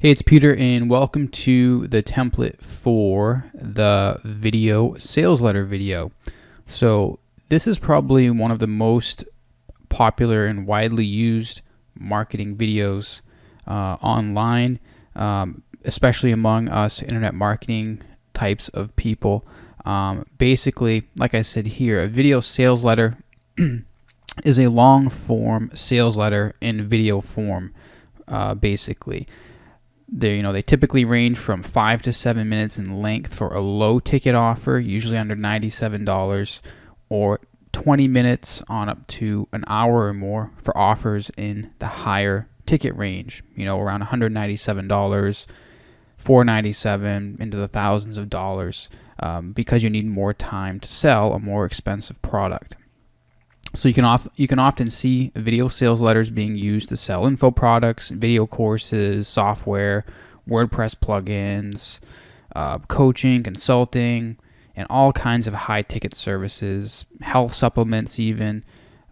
Hey, it's Peter, and welcome to the template for the video sales letter video. So this is probably one of the most popular and widely used marketing videos online, especially among us internet marketing types of people. Basically, like I said here, a video sales letter is a long form sales letter in video form, basically. They typically range from 5 to 7 minutes in length for a low ticket offer, usually under $97, or 20 minutes on up to an hour or more for offers in the higher ticket range, around $197, $497, into the thousands of dollars, because you need more time to sell a more expensive product. So you can often see video sales letters being used to sell info products, video courses, software, WordPress plugins, coaching, consulting, and all kinds of high-ticket services, health supplements even.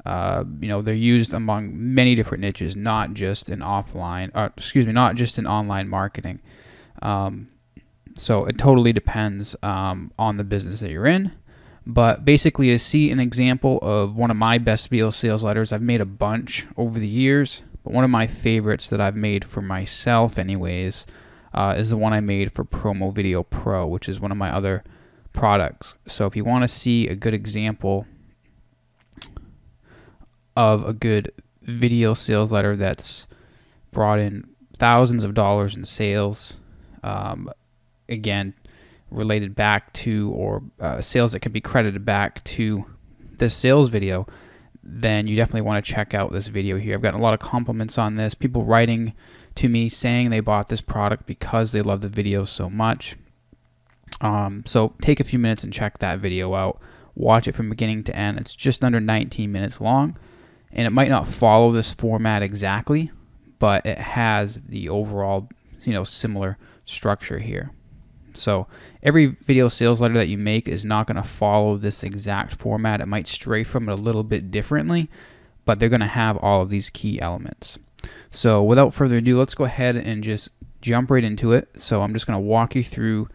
They're used among many different niches, not just in not just in online marketing. So it totally depends on the business that you're in. But basically, to see an example of one of my best video sales letters, I've made a bunch over the years, but one of my favorites that I've made for myself anyways is the one I made for Promo Video Pro, which is one of my other products. So if you want to see a good example of a good video sales letter that's brought in thousands of dollars in sales, again, related back to, or sales that can be credited back to this sales video, then you definitely want to check out this video here. I've gotten a lot of compliments on this, people writing to me saying they bought this product because they love the video so much. So take a few minutes and check that video out. Watch it from beginning to end. It's just under 19 minutes long, and it might not follow this format exactly, but it has the overall similar structure here. So every video sales letter that you make is not going to follow this exact format. It might stray from it a little bit differently, but they're going to have all of these key elements. So without further ado, let's go ahead and just jump right into it. So I'm just going to walk you through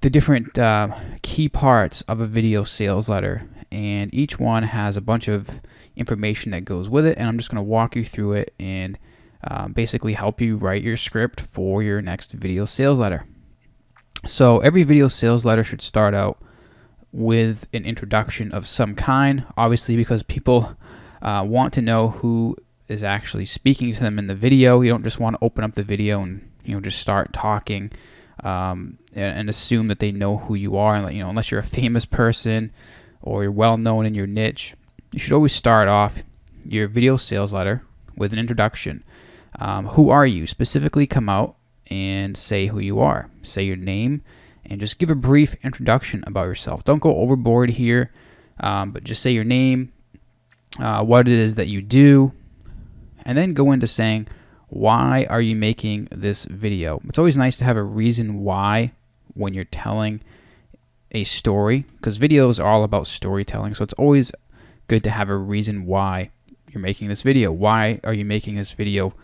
the different key parts of a video sales letter, and each one has a bunch of information that goes with it, and I'm just going to walk you through it and basically help you write your script for your next video sales letter. So every video sales letter should start out with an introduction of some kind, obviously because people want to know who is actually speaking to them in the video. You don't just want to open up the video and just start talking and assume that they know who you are. And unless you're a famous person or you're well known in your niche, you should always start off your video sales letter with an introduction. Who are you? Specifically come out and say who you are. Say your name and just give a brief introduction about yourself. Don't go overboard here, but just say your name, what it is that you do, and then go into saying, why are you making this video? It's always nice to have a reason why when you're telling a story, because videos are all about storytelling. So it's always good to have a reason why you're making this video. Why are you making this video?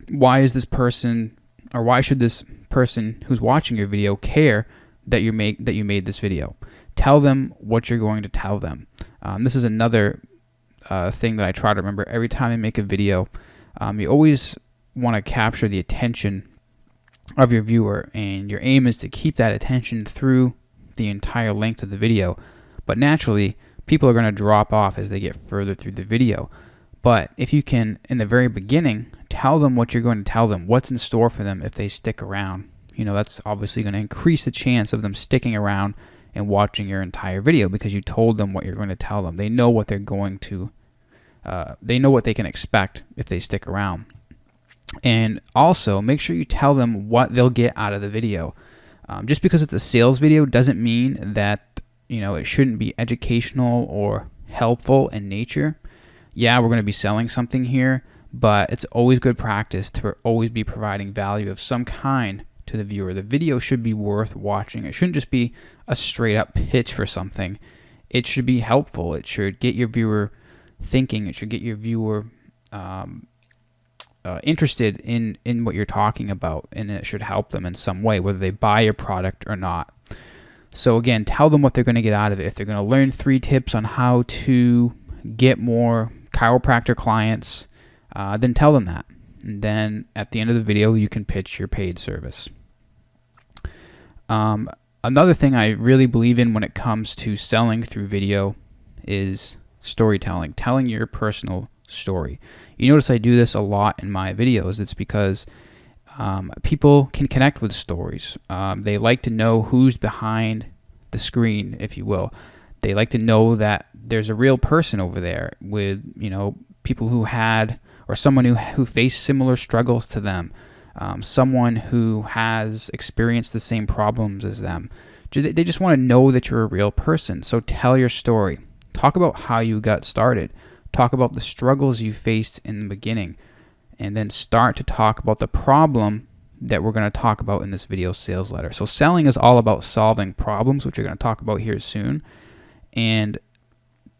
Why is this person, or why should this person who's watching your video care that you made this video? Tell them what you're going to tell them. This is another thing that I try to remember every time I make a video. You always want to capture the attention of your viewer, and your aim is to keep that attention through the entire length of the video. But naturally, people are going to drop off as they get further through the video. But if you can, in the very beginning, tell them what you're going to tell them, what's in store for them if they stick around, that's obviously going to increase the chance of them sticking around and watching your entire video, because you told them what you're going to tell them. They know what they're going to, they know what they can expect if they stick around. And also, make sure you tell them what they'll get out of the video. Just because it's a sales video doesn't mean that, it shouldn't be educational or helpful in nature. Yeah, we're going to be selling something here, but it's always good practice to always be providing value of some kind to the viewer. The video should be worth watching. It shouldn't just be a straight up pitch for something. It should be helpful. It should get your viewer thinking. It should get your viewer interested in what you're talking about, and it should help them in some way, whether they buy your product or not. So again, tell them what they're going to get out of it. If they're going to learn 3 tips on how to get more chiropractor clients, then tell them that. And then at the end of the video, you can pitch your paid service. Another thing I really believe in when it comes to selling through video is storytelling, telling your personal story. You notice I do this a lot in my videos. It's because people can connect with stories. They like to know who's behind the screen, if you will. They like to know that there's a real person over there with, people who had, or someone who faced similar struggles to them, someone who has experienced the same problems as them. They just want to know that you're a real person. So tell your story. Talk about how you got started. Talk about the struggles you faced in the beginning. And then start to talk about the problem that we're going to talk about in this video sales letter. So selling is all about solving problems, which we're going to talk about here soon. And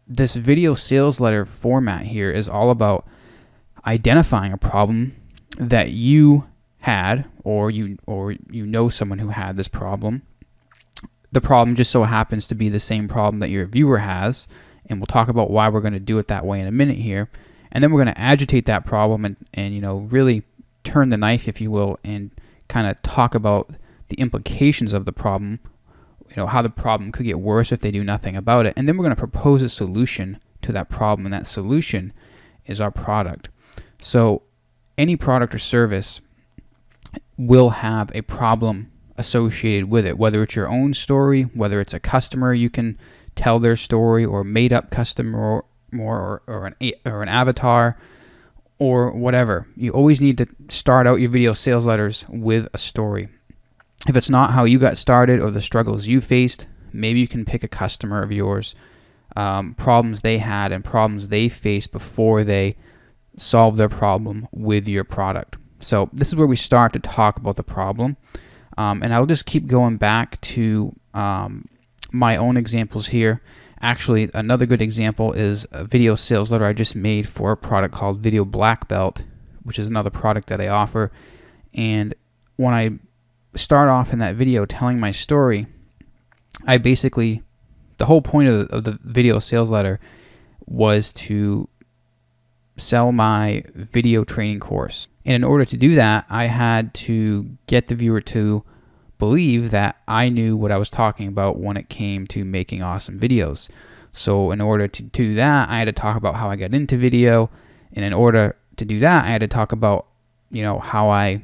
this video sales letter format here is all about identifying a problem that you had, or you know someone who had this problem. The problem just so happens to be the same problem that your viewer has, and we'll talk about why we're going to do it that way in a minute here. And then we're going to agitate that problem and really turn the knife, if you will, and kind of talk about the implications of the problem, how the problem could get worse if they do nothing about it. And then we're going to propose a solution to that problem, and that solution is our product. So any product or service will have a problem associated with it, whether it's your own story, whether it's a customer you can tell their story, or made up customer, or an avatar, or whatever. You always need to start out your video sales letters with a story. If it's not how you got started or the struggles you faced, maybe you can pick a customer of yours, problems they had and problems they faced before they solved their problem with your product. So this is where we start to talk about the problem. And I'll just keep going back to my own examples here. Actually, another good example is a video sales letter I just made for a product called Video Black Belt, which is another product that I offer. And when I start off in that video telling my story, the whole point of the video sales letter was to sell my video training course. And in order to do that, I had to get the viewer to believe that I knew what I was talking about when it came to making awesome videos. So in order to do that, I had to talk about how I got into video. And in order to do that, I had to talk about, how I,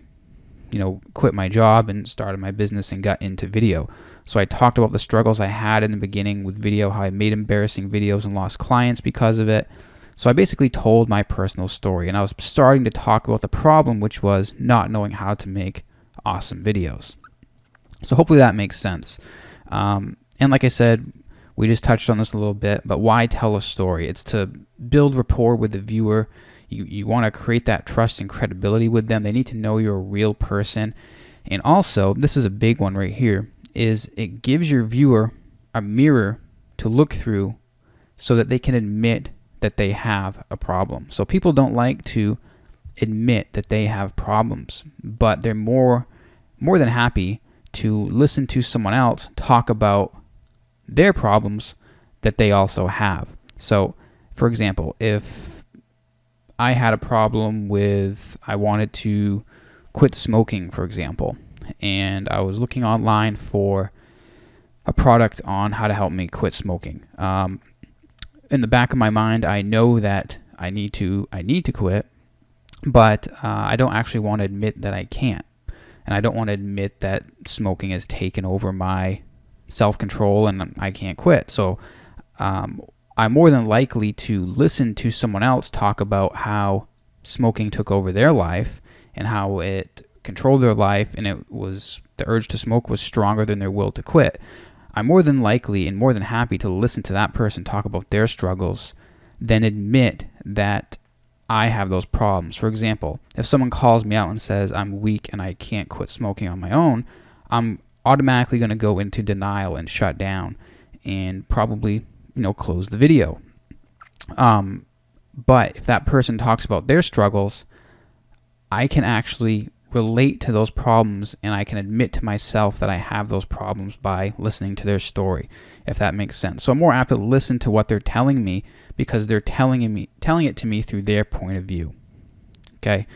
quit my job and started my business and got into video. So I talked about the struggles I had in the beginning with video, how I made embarrassing videos and lost clients because of it. So I basically told my personal story, and I was starting to talk about the problem, which was not knowing how to make awesome videos. So hopefully that makes sense. And like I said, we just touched on this a little bit, but why tell a story? It's to build rapport with the viewer. You want to create that trust and credibility with them. They need to know you're a real person. And also, this is a big one right here, is it gives your viewer a mirror to look through so that they can admit that they have a problem. So people don't like to admit that they have problems, but they're more than happy to listen to someone else talk about their problems that they also have. So, for example, if I had a problem with, I wanted to quit smoking, for example, and I was looking online for a product on how to help me quit smoking. In the back of my mind, I know that I need to quit, but I don't actually want to admit that I can't. And I don't want to admit that smoking has taken over my self-control and I can't quit. So I'm more than likely to listen to someone else talk about how smoking took over their life and how it controlled their life, and the urge to smoke was stronger than their will to quit. I'm more than likely and more than happy to listen to that person talk about their struggles than admit that I have those problems. For example, if someone calls me out and says I'm weak and I can't quit smoking on my own, I'm automatically going to go into denial and shut down and probably, close the video. But if that person talks about their struggles, I can actually relate to those problems, and I can admit to myself that I have those problems by listening to their story, if that makes sense. So I'm more apt to listen to what they're telling me because they're telling it to me through their point of view. Okay?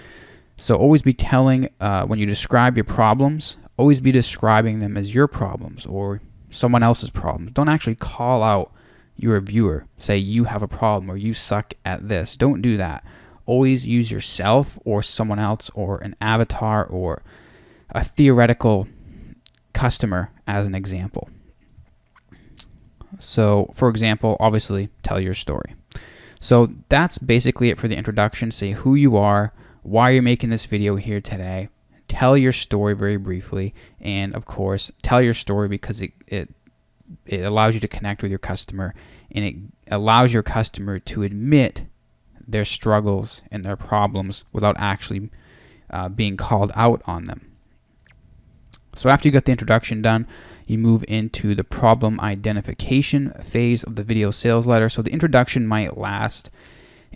So always be telling, when you describe your problems, always be describing them as your problems or someone else's problems. Don't actually call out your viewer, say you have a problem or you suck at this. Don't do that. Always use yourself or someone else or an avatar or a theoretical customer as an example. So, for example, obviously, tell your story. So that's basically it for the introduction. Say who you are, why you're making this video here today. Tell your story very briefly, and of course, tell your story because it allows you to connect with your customer, and it allows your customer to admit their struggles and their problems without actually being called out on them. So after you got the introduction done, you move into the problem identification phase of the video sales letter. So the introduction might last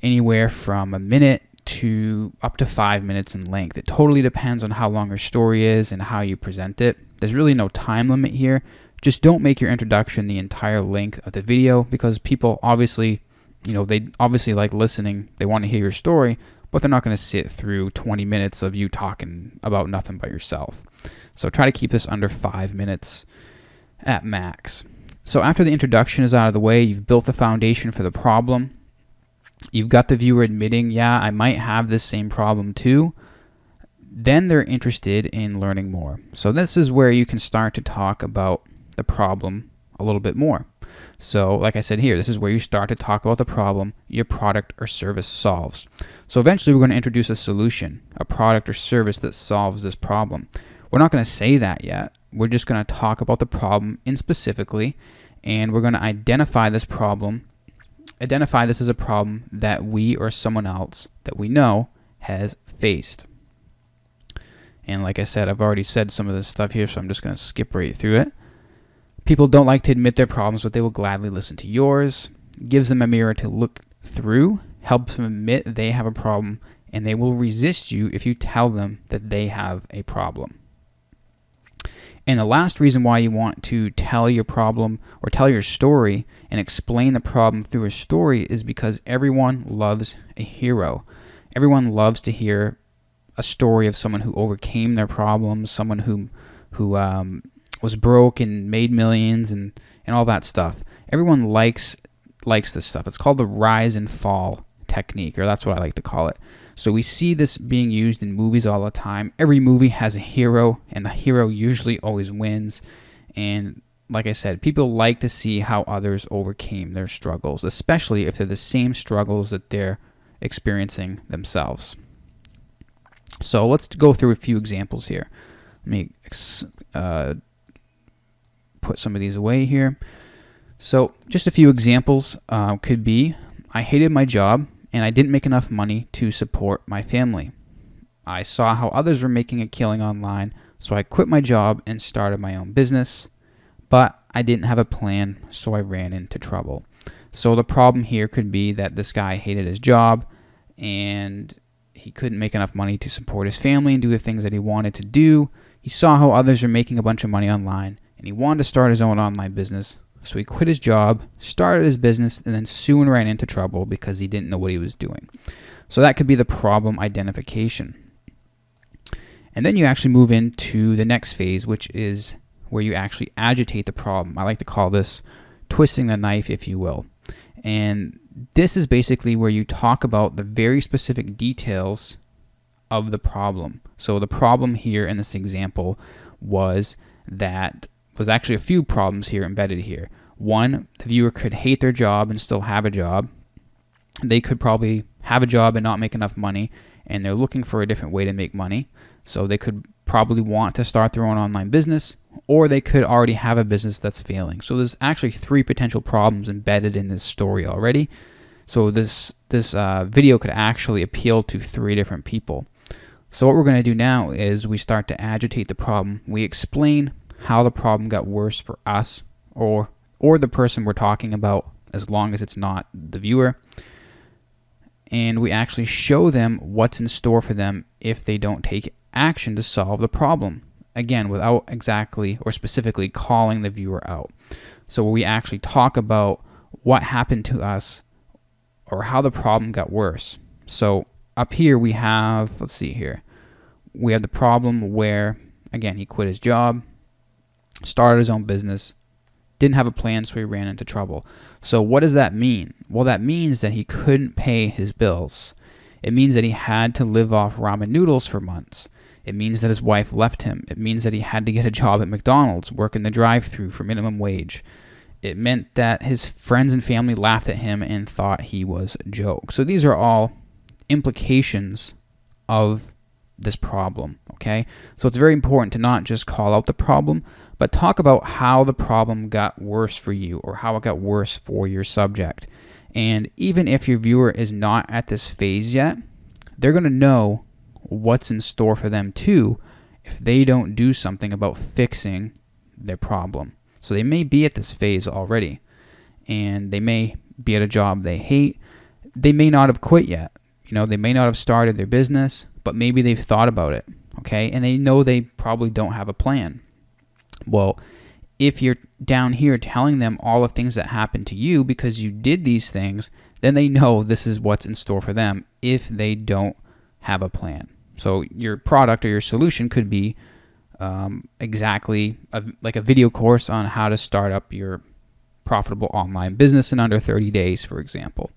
anywhere from a minute to up to 5 minutes in length. It totally depends on how long your story is and how you present it. There's really no time limit here. Just don't make your introduction the entire length of the video because people obviously, they obviously like listening. They want to hear your story, but they're not going to sit through 20 minutes of you talking about nothing but yourself. So try to keep this under 5 minutes at max. So after the introduction is out of the way, you've built the foundation for the problem. You've got the viewer admitting, yeah, I might have this same problem too. Then they're interested in learning more. So this is where you can start to talk about the problem a little bit more. So like I said here, this is where you start to talk about the problem your product or service solves. So eventually we're going to introduce a solution, a product or service that solves this problem. We're not going to say that yet. We're just going to talk about the problem in specifically, and we're going to identify this problem, identify this as a problem that we or someone else that we know has faced. And like I said, I've already said some of this stuff here, so I'm just going to skip right through it. People don't like to admit their problems, but they will gladly listen to yours. Gives them a mirror to look through, helps them admit they have a problem, and they will resist you if you tell them that they have a problem. And the last reason why you want to tell your problem or tell your story and explain the problem through a story is because everyone loves a hero. Everyone loves to hear a story of someone who overcame their problems, someone who was broke and made millions and all that stuff. Everyone likes this stuff. It's called the rise and fall technique, or that's what I like to call it. So we see this being used in movies all the time. Every movie has a hero, and the hero usually always wins. And like I said, people like to see how others overcame their struggles, especially if they're the same struggles that they're experiencing themselves. So let's go through a few examples here. Let me put some of these away here. So just a few examples could be, I hated my job and I didn't make enough money to support my family. I saw how others were making a killing online, so I quit my job and started my own business, but I didn't have a plan, so I ran into trouble. So the problem here could be that this guy hated his job and he couldn't make enough money to support his family and do the things that he wanted to do. He saw how others were making a bunch of money online and he wanted to start his own online business. So he quit his job, started his business, and then soon ran into trouble because he didn't know what he was doing. So that could be the problem identification. And then you actually move into the next phase, which is where you actually agitate the problem. I like to call this twisting the knife, if you will. And this is basically where you talk about the very specific details of the problem. So the problem here in this example was actually a few problems here embedded here. One, the viewer could hate their job and still have a job. They could probably have a job and not make enough money, and they're looking for a different way to make money. So they could probably want to start their own online business, or they could already have a business that's failing. So there's actually 3 potential problems embedded in this story already. So this video could actually appeal to 3 different people. So what we're going to do now is we start to agitate the problem. We explain how the problem got worse for us or the person we're talking about, as long as it's not the viewer. and we actually show them what's in store for them if they don't take action to solve the problem. Again, without exactly or specifically calling the viewer out. So we actually talk about what happened to us or how the problem got worse. So up here we have, let's see here, we have the problem where, again, he quit his job, started his own business, didn't have a plan, so he ran into trouble. So what does that mean? Well, that means that he couldn't pay his bills. It means that he had to live off ramen noodles for months. It means that his wife left him. It means that he had to get a job at McDonald's, work in the drive-thru for minimum wage. It meant that his friends and family laughed at him and thought he was a joke. So these are all implications of this problem, okay? So it's very important to not just call out the problem, but talk about how the problem got worse for you or how it got worse for your subject. And even if your viewer is not at this phase yet, they're going to know what's in store for them too if they don't do something about fixing their problem. So they may be at this phase already, and they may be at a job they hate. They may not have quit yet. They may not have started their business, but maybe they've thought about it, okay? And they know they probably don't have a plan. Well, if you're down here telling them all the things that happened to you because you did these things, then they know this is what's in store for them if they don't have a plan. So your product or your solution could be exactly like a video course on how to start up your profitable online business in under 30 days, for example.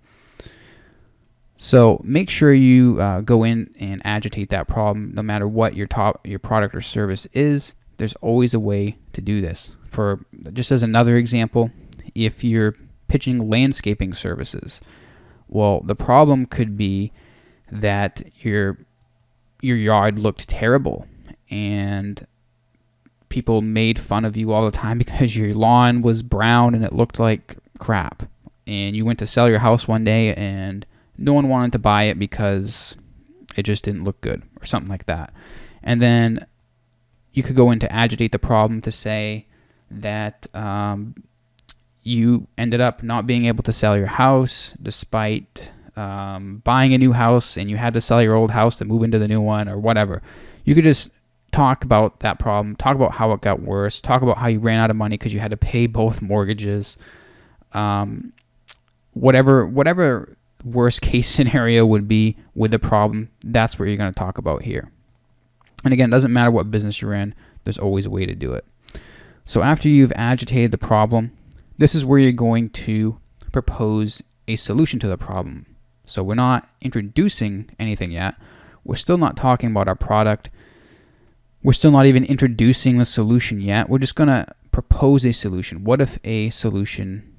So make sure you go in and agitate that problem. No matter what your product or service is, there's always a way to do this. For just as another example, if you're pitching landscaping services, well, the problem could be that your yard looked terrible and people made fun of you all the time because your lawn was brown and it looked like crap. And you went to sell your house one day and no one wanted to buy it because it just didn't look good or something like that. And then you could go in to agitate the problem to say that you ended up not being able to sell your house despite buying a new house, and you had to sell your old house to move into the new one or whatever. You could just talk about that problem, talk about how it got worse, talk about how you ran out of money because you had to pay both mortgages. Whatever worst case scenario would be with the problem, that's what you're going to talk about here. And again, it doesn't matter what business you're in, there's always a way to do it. So after you've agitated the problem, this is where you're going to propose a solution to the problem. So we're not introducing anything yet. We're still not talking about our product. We're still not even introducing the solution yet. We're just going to propose a solution. What if a solution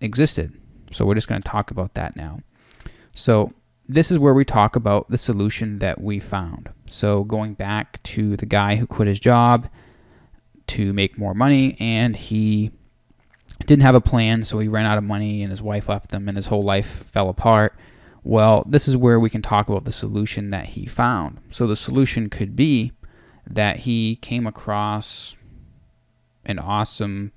existed? So we're just going to talk about that now. So this is where we talk about the solution that we found. So going back to the guy who quit his job to make more money, and he didn't have a plan, so he ran out of money and his wife left him and his whole life fell apart. Well, this is where we can talk about the solution that he found. So the solution could be that he came across an awesome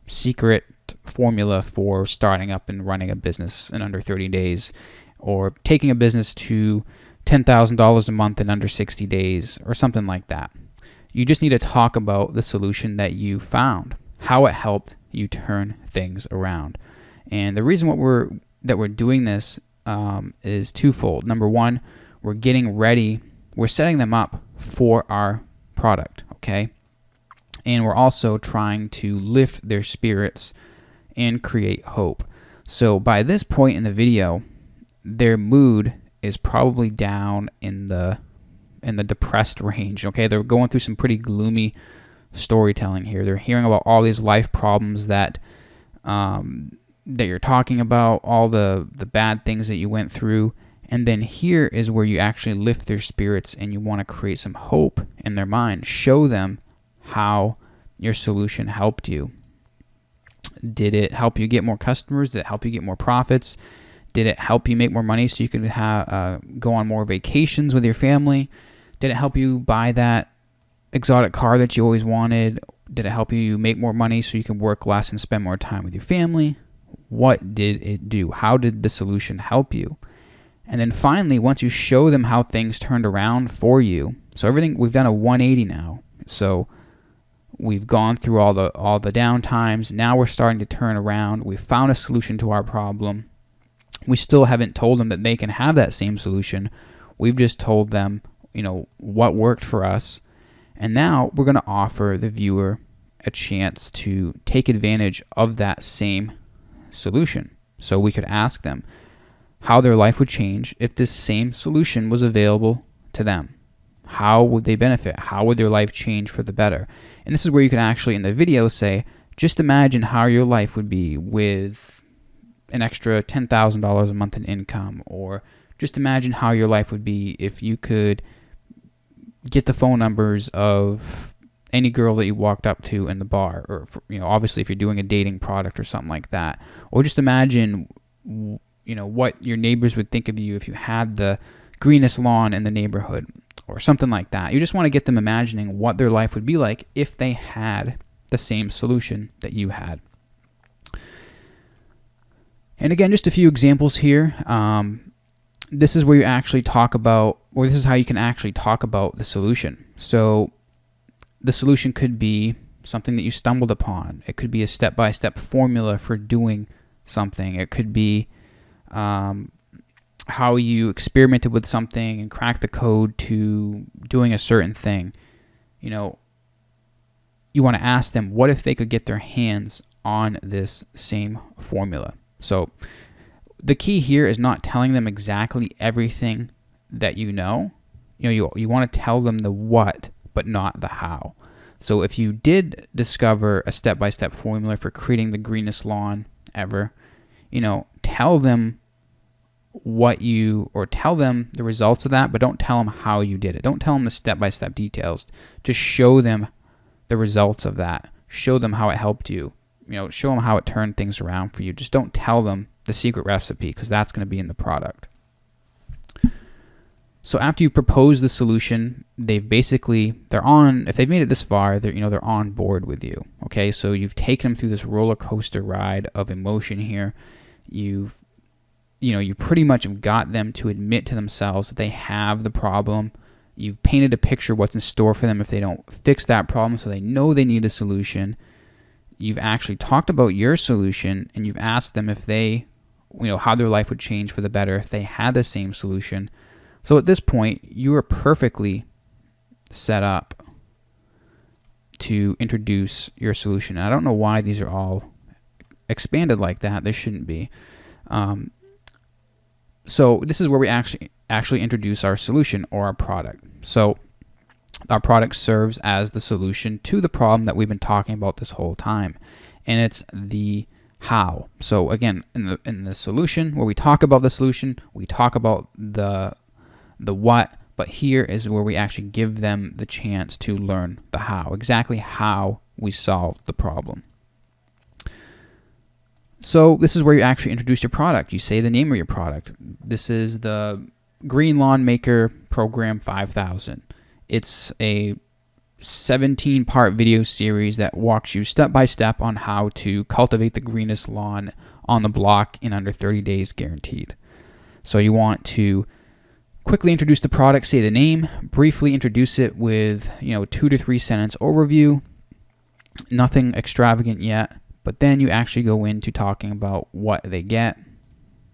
secret formula for starting up and running a business in under 30 days, or taking a business to $10,000 a month in under 60 days, or something like that. You just need to talk about the solution that you found, how it helped you turn things around. And the reason we're doing this is twofold. Number one, we're getting ready, we're setting them up for our product, okay? And we're also trying to lift their spirits and create hope. So by this point in the video, their mood is probably down in the depressed range, okay? They're going through some pretty gloomy storytelling here. They're hearing about all these life problems that you're talking about, all the bad things that you went through, and then here is where you actually lift their spirits and you want to create some hope in their mind. Show them how your solution helped you. Did it help you get more customers? Did it help you get more profits? Did it help you make more money so you could go on more vacations with your family? Did it help you buy that exotic car that you always wanted? Did it help you make more money so you can work less and spend more time with your family? What did it do? How did the solution help you? And then finally, once you show them how things turned around for you, so everything, we've done a 180 now. So we've gone through all the downtimes. Now we're starting to turn around. We've found a solution to our problem. We still haven't told them that they can have that same solution. We've just told them, what worked for us. And now we're going to offer the viewer a chance to take advantage of that same solution. So we could ask them how their life would change if this same solution was available to them. How would they benefit? How would their life change for the better? And this is where you can actually, in the video, say, just imagine how your life would be with an extra $10,000 a month in income, or just imagine how your life would be if you could get the phone numbers of any girl that you walked up to in the bar, or obviously if you're doing a dating product or something like that. Or just imagine what your neighbors would think of you if you had the greenest lawn in the neighborhood, or something like that. You just want to get them imagining what their life would be like if they had the same solution that you had. And again, just a few examples here. This is where you actually talk about, or this is how you can actually talk about the solution. So the solution could be something that you stumbled upon. It could be a step-by-step formula for doing something. It could be how you experimented with something and cracked the code to doing a certain thing. You want to ask them, what if they could get their hands on this same formula? So the key here is not telling them exactly everything that you know. You want to tell them the what, but not the how. So if you did discover a step-by-step formula for creating the greenest lawn ever, tell them tell them the results of that, but don't tell them how you did it. Don't tell them the step-by-step details. Just show them the results of that. Show them how it helped you. Show them how it turned things around for you. Just don't tell them the secret recipe, because that's going to be in the product. So after you propose the solution, if they've made it this far, they're on board with you. Okay, so you've taken them through this roller coaster ride of emotion here. You pretty much have got them to admit to themselves that they have the problem. You've painted a picture of what's in store for them if they don't fix that problem, so they know they need a solution. You've actually talked about your solution, and you've asked them if they, how their life would change for the better if they had the same solution. So at this point, you are perfectly set up to introduce your solution. And I don't know why these are all expanded like that. They shouldn't be. So this is where we actually introduce our solution or our product. So our product serves as the solution to the problem that we've been talking about this whole time, and it's the how. So again, in the solution, where we talk about the solution, we talk about the what, but here is where we actually give them the chance to learn the how, exactly how we solve the problem. So this is where you actually introduce your product. You say the name of your product. This is the Green Lawn Maker Program 5000. It's a 17-part video series that walks you step by step on how to cultivate the greenest lawn on the block in under 30 days guaranteed. So you want to quickly introduce the product, say the name, briefly introduce it with 2 to 3 sentence overview, nothing extravagant yet, but then you actually go into talking about what they get.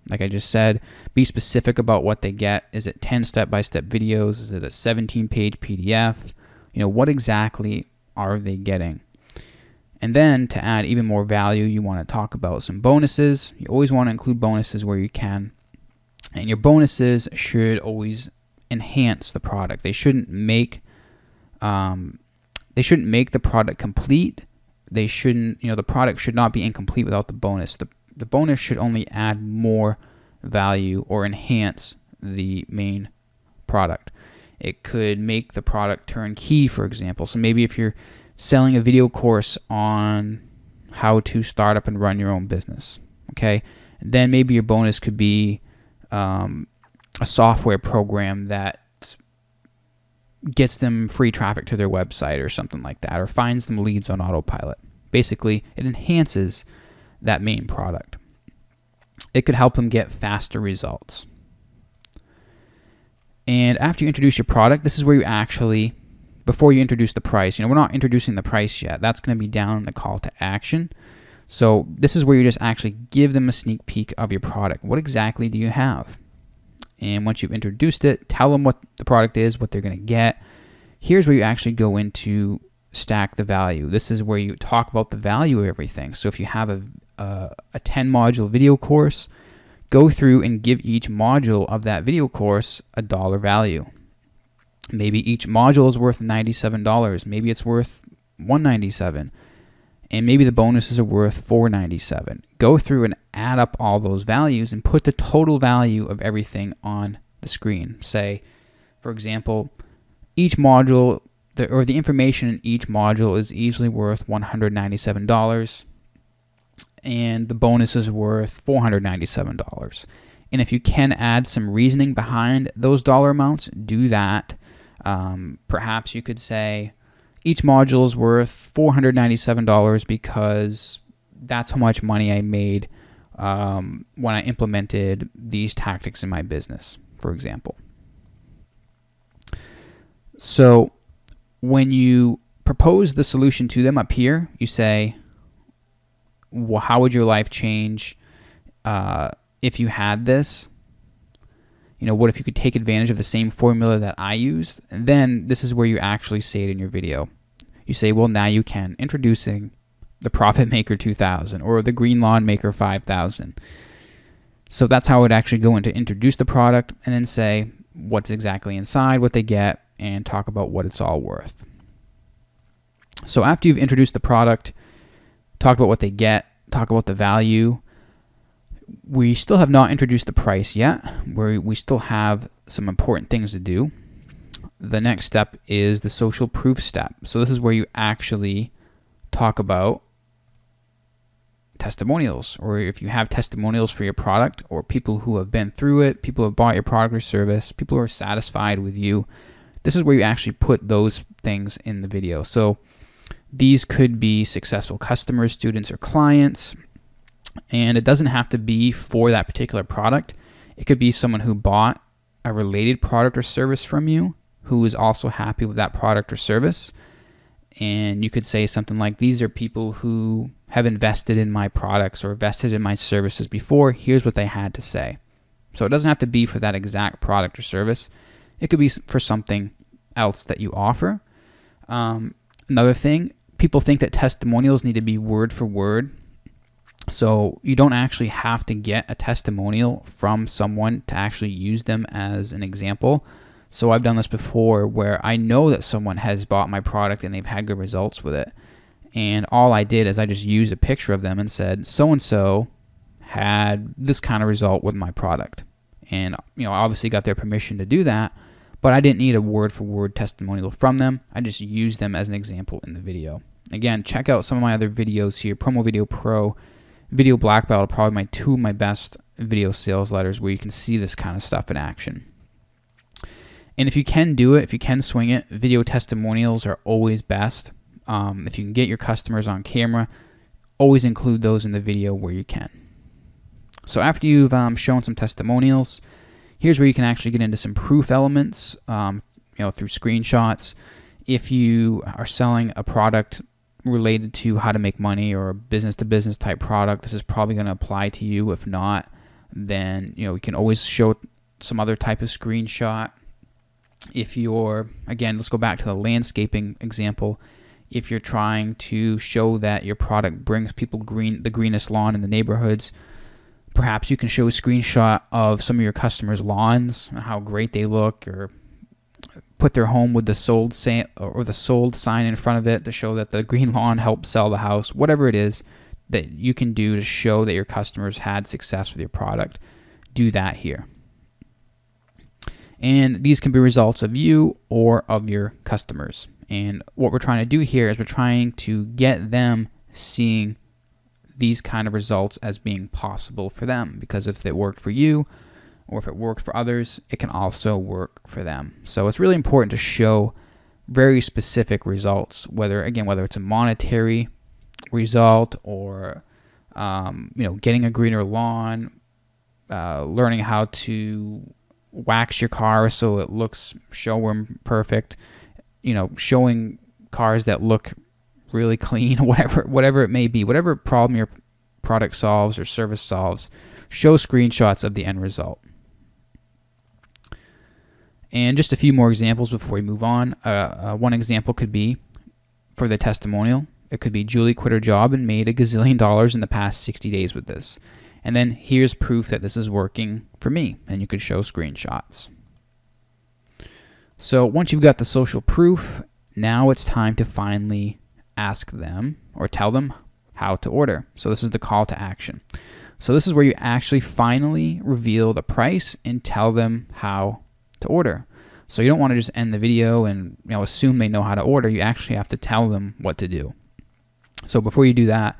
Like I just said, be specific about what they get. Is it 10 step-by-step videos? Is it a 17-page PDF? What exactly are they getting? And then to add even more value, you want to talk about some bonuses. You always want to include bonuses where you can. And your bonuses should always enhance the product. They shouldn't make the product complete. They shouldn't, the product should not be incomplete without the bonus. The bonus should only add more value or enhance the main product. It could make the product turnkey, for example. So maybe if you're selling a video course on how to start up and run your own business, okay, then maybe your bonus could be a software program that gets them free traffic to their website or something like that, or finds them leads on autopilot. Basically, it enhances that main product. It could help them get faster results. And after you introduce your product, this is where you actually, before you introduce the price, we're not introducing the price yet. That's going to be down in the call to action. So this is where you just actually give them a sneak peek of your product. What exactly do you have? And once you've introduced it, tell them what the product is, what they're going to get. Here's where you actually go into stack the value. This is where you talk about the value of everything. So if you have a 10 module video course, go through and give each module of that video course a dollar value. Maybe each module is worth $97. Maybe it's worth $197. And maybe the bonuses are worth $497. Go through and add up all those values and put the total value of everything on the screen. Say, for example, each module, or the information in each module is easily worth $197, and the bonus is worth $497. And if you can add some reasoning behind those dollar amounts, do that. Perhaps you could say each module is worth $497 because that's how much money I made when I implemented these tactics in my business, for example. So when you propose the solution to them up here, you say, well, how would your life change if you had this? What if you could take advantage of the same formula that I used? And then this is where you actually say it in your video. You say, well, now you can. Introducing the Profit Maker 2000 or the Green Lawn Maker 5000. So that's how it would actually go into introduce the product and then say what's exactly inside, what they get, and talk about what it's all worth. So after you've introduced the product, talk about what they get, talk about the value, we still have not introduced the price yet. We still have some important things to do. The next step is the social proof step. So this is where you actually talk about testimonials, or if you have testimonials for your product, or people who have been through it, people who have bought your product or service, people who are satisfied with you. This is where you actually put those things in the video. So these could be successful customers, students, or clients. And it doesn't have to be for that particular product. It could be someone who bought a related product or service from you, who is also happy with that product or service. And you could say something like, these are people who have invested in my products or invested in my services before. Here's what they had to say. So it doesn't have to be for that exact product or service. It could be for something else that you offer. Another thing, people think that testimonials need to be word for word. So you don't actually have to get a testimonial from someone to actually use them as an example. So I've done this before where I know that someone has bought my product and they've had good results with it. And all I did is I just used a picture of them and said, so-and-so had this kind of result with my product. And I obviously got their permission to do that, but I didn't need a word-for-word testimonial from them. I just used them as an example in the video. Again, check out some of my other videos here. Promo Video Pro, Video Black Belt are probably two of my best video sales letters where you can see this kind of stuff in action. And if you can do it, if you can swing it, video testimonials are always best. If you can get your customers on camera, always include those in the video where you can. So after you've shown some testimonials, here's where you can actually get into some proof elements, through screenshots. If you are selling a product related to how to make money or a business-to-business type product, this is probably going to apply to you. If not, then we can always show some other type of screenshot. If you're, again, let's go back to the landscaping example. If you're trying to show that your product brings people the greenest lawn in the neighborhoods, perhaps you can show a screenshot of some of your customers' lawns, how great they look, or put their home with the sold sign in front of it to show that the green lawn helped sell the house. Whatever it is that you can do to show that your customers had success with your product, do that here. And these can be results of you or of your customers. And what we're trying to do here is we're trying to get them seeing these kind of results as being possible for them, because if it worked for you or if it worked for others, it can also work for them. So it's really important to show very specific results, whether it's a monetary result or getting a greener lawn, learning how to wax your car so it looks showroom perfect, showing cars that look really clean, whatever it may be, whatever problem your product solves or service solves, show screenshots of the end result. And just a few more examples before we move on. One example could be for the testimonial. It could be Julie quit her job and made $1 gazillion in the past 60 days with this. And then here's proof that this is working for me. And you could show screenshots. So once you've got the social proof, now it's time to finally ask them or tell them how to order. So this is the call to action. So this is where you actually finally reveal the price and tell them how to order. So you don't want to just end the video and assume they know how to order. You actually have to tell them what to do. So before you do that,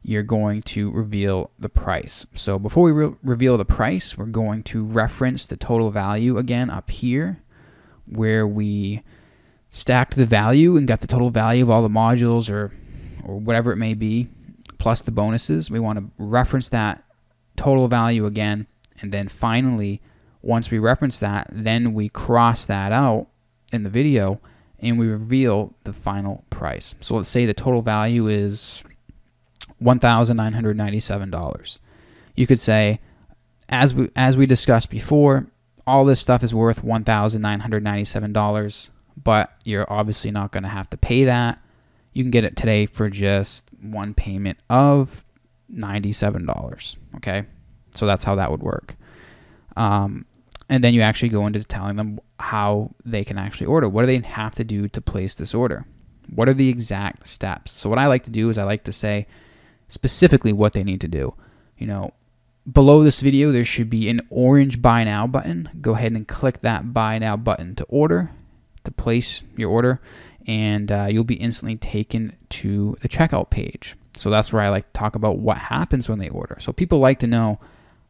you're going to reveal the price. So before we reveal the price, we're going to reference the total value again up here, where we stacked the value and got the total value of all the modules or whatever it may be, plus the bonuses. We want to reference that total value again, and then finally, once we reference that, then we cross that out in the video and we reveal the final price. So let's say the total value is $1,997. You could say, as we discussed before, all this stuff is worth $1,997, but you're obviously not going to have to pay that. You can get it today for just one payment of $97. Okay, so that's how that would work. And then you actually go into telling them how they can actually order. What do they have to do to place this order? What are the exact steps? So what I like to do is I like to say specifically what they need to do. Below this video, there should be an orange Buy Now button. Go ahead and click that Buy Now button to place your order, and you'll be instantly taken to the checkout page. So that's where I like to talk about what happens when they order. So people like to know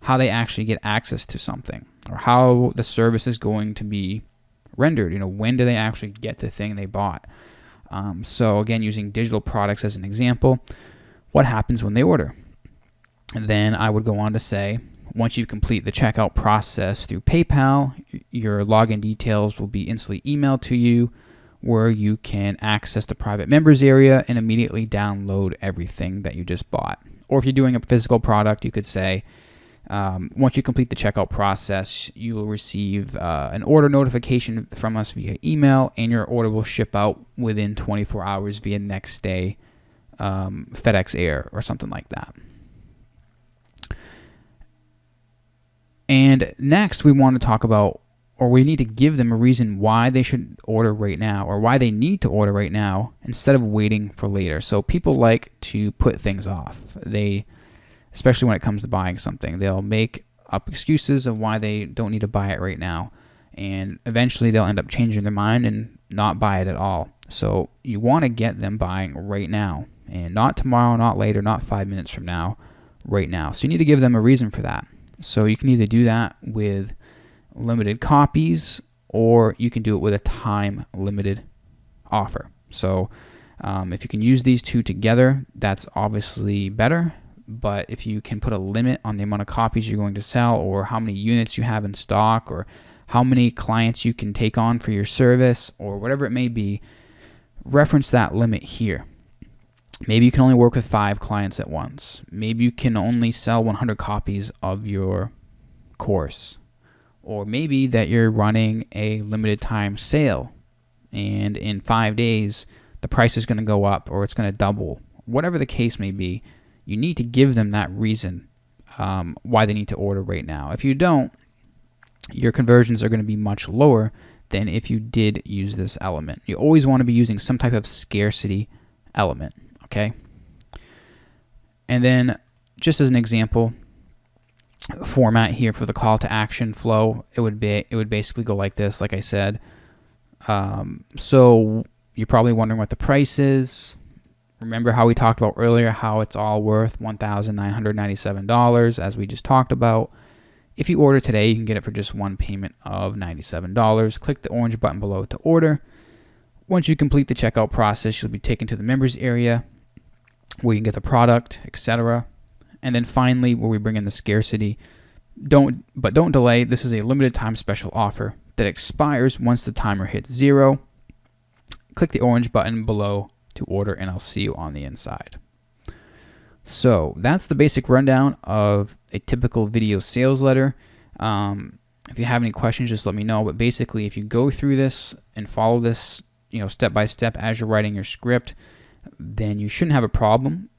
how they actually get access to something, or how the service is going to be rendered. When do they actually get the thing they bought? So again, using digital products as an example, what happens when they order? And then I would go on to say, once you complete the checkout process through PayPal, your login details will be instantly emailed to you, where you can access the private members area and immediately download everything that you just bought. Or if you're doing a physical product, you could say, once you complete the checkout process, you will receive an order notification from us via email, and your order will ship out within 24 hours via next day FedEx Air or something like that. And next, we want to talk about, or we need to give them a reason why they should order right now, or why they need to order right now instead of waiting for later. So people like to put things off. Especially when it comes to buying something, they'll make up excuses of why they don't need to buy it right now, and eventually they'll end up changing their mind and not buy it at all. So you want to get them buying right now, and not tomorrow, not later, not 5 minutes from now, right now. So you need to give them a reason for that. So you can either do that with limited copies, or you can do it with a time limited offer. So if you can use these two together, that's obviously better. But if you can put a limit on the amount of copies you're going to sell, or how many units you have in stock, or how many clients you can take on for your service, or whatever it may be, reference that limit here. Maybe you can only work with 5 clients at once. Maybe you can only sell 100 copies of your course. Or maybe that you're running a limited time sale, and in 5 days the price is going to go up, or it's going to double. Whatever the case may be, you need to give them that reason why they need to order right now. If you don't, your conversions are going to be much lower than if you did use this element. You always want to be using some type of scarcity element, okay? And then, just as an example, format here for the call to action flow, it would basically go like this, like I said. So you're probably wondering what the price is. Remember how we talked about earlier, how it's all worth $1,997, as we just talked about. If you order today, you can get it for just one payment of $97. Click the orange button below to order. Once you complete the checkout process, you'll be taken to the members area, where you can get the product, etc. And then finally, where we bring in the scarcity, Don't delay. This is a limited time special offer that expires once the timer hits 0. Click the orange button below to order, and I'll see you on the inside. So that's the basic rundown of a typical video sales letter. If you have any questions, just let me know. But basically, if you go through this and follow this, step by step as you're writing your script, then you shouldn't have a problem.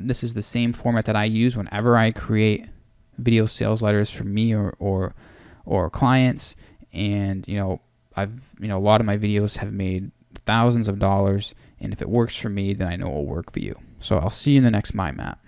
This is the same format that I use whenever I create video sales letters for me or clients. And a lot of my videos have made thousands of dollars, and if it works for me, then I know it will work for you. So I'll see you in the next mind map.